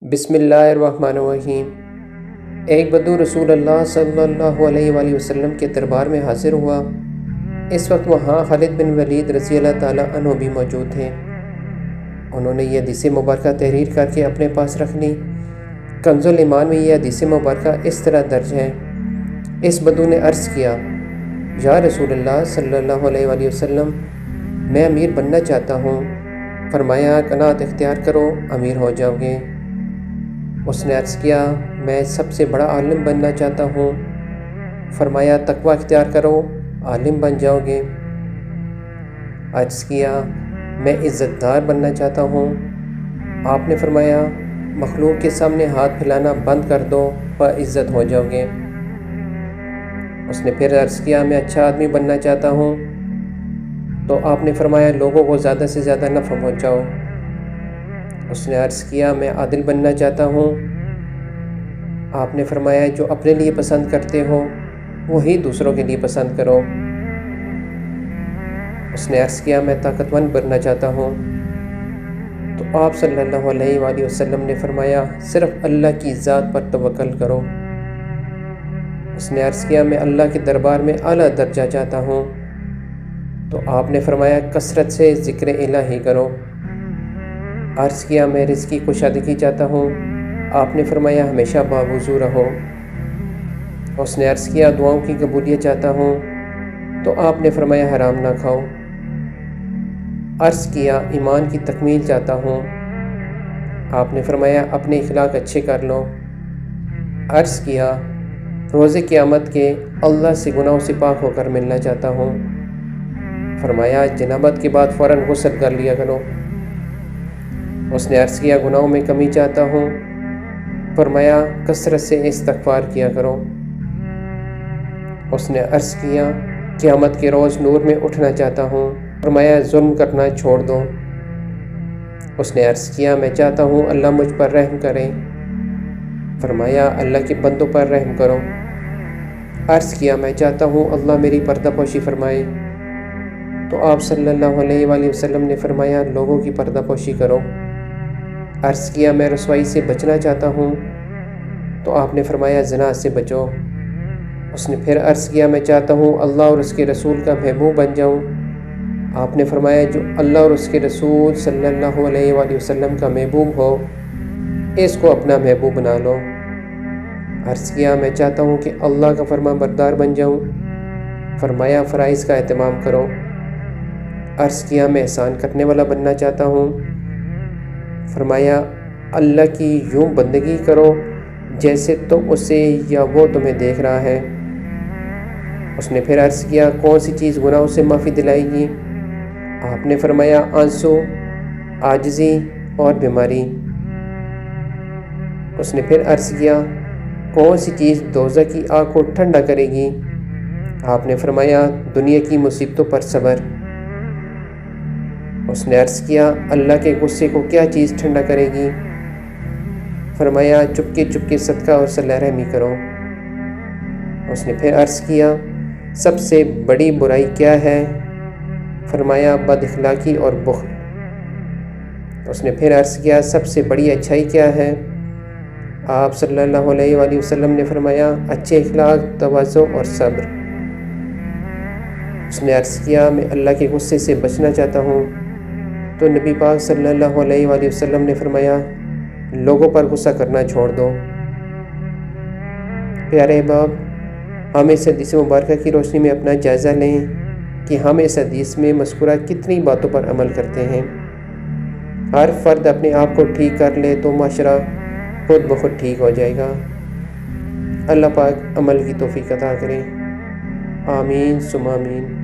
بسم اللہ الرحمن الرحیم۔ ایک بدو رسول اللہ صلی اللہ علیہ وآلہ وسلم کے دربار میں حاضر ہوا۔ اس وقت وہاں خالد بن ولید رضی اللہ تعالیٰ عنہ بھی موجود تھے۔ انہوں نے یہ حدیث مبارکہ تحریر کر کے اپنے پاس رکھ لی۔ کنز الایمان میں یہ حدیث مبارکہ اس طرح درج ہے۔ اس بدو نے عرض کیا، یا رسول اللہ صلی اللہ علیہ وآلہ وسلم، میں امیر بننا چاہتا ہوں۔ فرمایا، قناعت اختیار کرو، امیر ہو جاؤ گے۔ اس نے عرض کیا، میں سب سے بڑا عالم بننا چاہتا ہوں۔ فرمایا، تقوی اختیار کرو، عالم بن جاؤ گے۔ عرض کیا، میں عزت دار بننا چاہتا ہوں۔ آپ نے فرمایا، مخلوق کے سامنے ہاتھ پھیلانا بند کر دو، عزت ہو جاؤ گے۔ اس نے پھر عرض کیا، میں اچھا آدمی بننا چاہتا ہوں۔ تو آپ نے فرمایا، لوگوں کو زیادہ سے زیادہ نفع پہنچاؤ۔ اس نے عرض کیا، میں عادل بننا چاہتا ہوں۔ آپ نے فرمایا، جو اپنے لیے پسند کرتے ہو وہی دوسروں کے لیے پسند کرو۔ اس نے عرض کیا، میں طاقتور بننا چاہتا ہوں۔ تو آپ صلی اللہ علیہ وآلہ وسلم نے فرمایا، صرف اللہ کی ذات پر توکل کرو۔ اس نے عرض کیا، میں اللہ کے دربار میں اعلیٰ درجہ چاہتا ہوں۔ تو آپ نے فرمایا، کثرت سے ذکر الہی کرو۔ عرض کیا، میں رزق کی کشادگی چاہتا ہوں۔ آپ نے فرمایا، ہمیشہ باوضو رہو۔ اس نے عرض کیا، دعاؤں کی قبولیت چاہتا ہوں۔ تو آپ نے فرمایا، حرام نہ کھاؤ۔ عرض کیا، ایمان کی تکمیل چاہتا ہوں۔ آپ نے فرمایا، اپنے اخلاق اچھے کر لو۔ عرض کیا، روز قیامت کے اللہ سے گناہوں سے پاک ہو کر ملنا چاہتا ہوں۔ فرمایا، جنابت کے بعد فوراً غسل کر لیا کرو۔ اس نے عرض کیا، گناہوں میں کمی چاہتا ہوں۔ فرمایا، کثرت سے استغفار کیا کرو۔ اس نے عرض کیا، قیامت کے روز نور میں اٹھنا چاہتا ہوں۔ فرمایا، ظلم کرنا چھوڑ دو۔ اس نے عرض کیا، میں چاہتا ہوں اللہ مجھ پر رحم کرے۔ فرمایا، اللہ کے بندوں پر رحم کرو۔ عرض کیا، میں چاہتا ہوں اللہ میری پردہ پوشی فرمائے۔ تو آپ صلی اللہ علیہ وآلہ وسلم نے فرمایا، لوگوں کی پردہ پوشی کرو۔ عرض کیا، میں رسوائی سے بچنا چاہتا ہوں۔ تو آپ نے فرمایا، زنا سے بچو۔ اس نے پھر عرض کیا، میں چاہتا ہوں اللہ اور اس کے رسول کا محبوب بن جاؤں۔ آپ نے فرمایا، جو اللہ اور اس کے رسول صلی اللہ علیہ وآلہ وسلم کا محبوب ہو، اس کو اپنا محبوب بنا لو۔ عرض کیا، میں چاہتا ہوں کہ اللہ کا فرما بردار بن جاؤں۔ فرمایا، فرائض کا اہتمام کرو۔ عرض کیا، میں احسان کرنے والا بننا چاہتا ہوں۔ فرمایا، اللہ کی یوں بندگی کرو جیسے تم اسے یا وہ تمہیں دیکھ رہا ہے۔ اس نے پھر عرض کیا، کون سی چیز گناہوں سے معافی دلائے گی؟ آپ نے فرمایا، آنسو، عاجزی اور بیماری۔ اس نے پھر عرض کیا، کون سی چیز دوزخ کی آگ کو ٹھنڈا کرے گی؟ آپ نے فرمایا، دنیا کی مصیبتوں پر صبر۔ اس نے عرض کیا، اللہ کے غصے کو کیا چیز ٹھنڈا کرے گی؟ فرمایا، چپکے چپکے صدقہ اور صلہ رحمی کرو۔ اس نے پھر عرض کیا، سب سے بڑی برائی کیا ہے؟ فرمایا، بد اخلاقی اور بخل۔ اس نے پھر عرض کیا، سب سے بڑی اچھائی کیا ہے؟ آپ صلی اللہ علیہ وآلہ وسلم نے فرمایا، اچھے اخلاق، تواضع اور صبر۔ اس نے عرض کیا، میں اللہ کے غصے سے بچنا چاہتا ہوں۔ تو نبی پاک صلی اللہ علیہ وآلہ وسلم نے فرمایا، لوگوں پر غصہ کرنا چھوڑ دو۔ پیارے احباب، ہم اس حدیث مبارکہ کی روشنی میں اپنا جائزہ لیں کہ ہم اس حدیث میں مذکورہ کتنی باتوں پر عمل کرتے ہیں۔ ہر فرد اپنے آپ کو ٹھیک کر لے تو معاشرہ خود بخود ٹھیک ہو جائے گا۔ اللہ پاک عمل کی توفیق عطا کرے۔ آمین ثم آمین۔